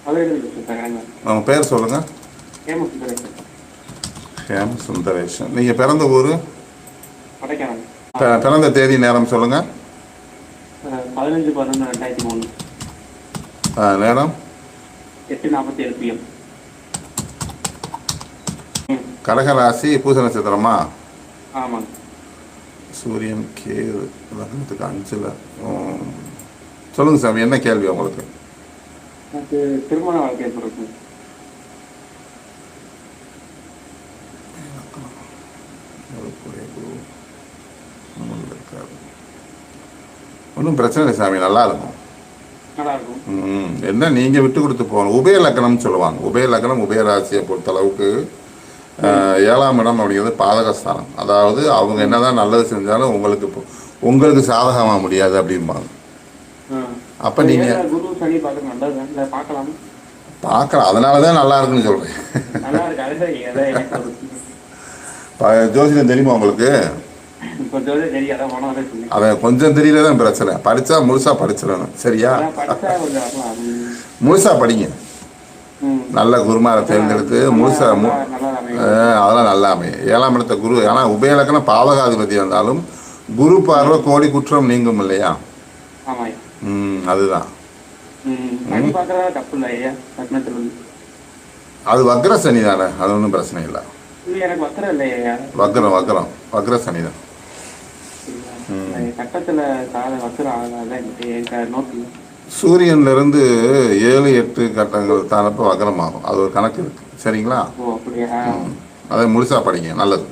உங்கள் பேர் சொல்லுங்கள். ஹேம் சுந்தரேஷன். நீங்கள் பிறந்த ஊர், பிறந்த தேதி நேரம் சொல்லுங்கள். 15/11/2003. நேரம் 8:47 PM. கடகராசி, பூச நட்சத்திரமா? ஆமாங்க. சூரியன் கேது லக்னத்துக்கு 5ல். சொல்லுங்கள் சாமி, என்ன கேள்வி உங்களுக்கு? எனக்கு திருமண வாழ்க்கை பிறகு ஒன்றும் பிரச்சனை இல்லை சாமி, நல்லா இருக்கும். நல்லா இருக்கும். என்ன நீங்கள் விட்டு கொடுத்து போகணும். உபய லக்னம்னு சொல்லுவாங்க. உபய லக்னம் உபயராசியை பொறுத்தளவுக்கு 7ஆம் இடம் அப்படிங்கிறது பாதகஸ்தானம். அதாவது அவங்க என்னதான் நல்லது செஞ்சாலும் உங்களுக்கு சாதகமாக முடியாது அப்படிம்பாங்க. அப்போ நீங்கள் குரு சனி பார்க்கலாம். அதனால தான் நல்லா இருக்குன்னு சொல்கிறேன். ஜோசியம் தெரியுமா உங்களுக்கு? அதை கொஞ்சம் தெரியல தான் பிரச்சனை. படித்தா முழுசாக படிச்சிடணும். சரியா? முழுசாக படிங்க. நல்ல குருமாரை தேர்ந்தெடுத்து முழுசா அதெல்லாம் நல்லா அமையும். 7ஆம் இடத்த குரு. ஆனால் உபயலக்கணம் பாவகாதிபதி வந்தாலும் குரு பார்வை கோடி குற்றம் நீங்கும் இல்லையா? அதுதான். அது வக்ர சனி தானே, அது ஒன்றும் பிரச்சனை இல்லை. வக்ர சனி தான். சூரியன்ல இருந்து 7-8 கட்டங்கள் தானப்ப வக்ரமாகும். அது ஒரு கணக்கு இருக்கு. சரிங்களா? அதை முழுசா படிங்க. நல்லது.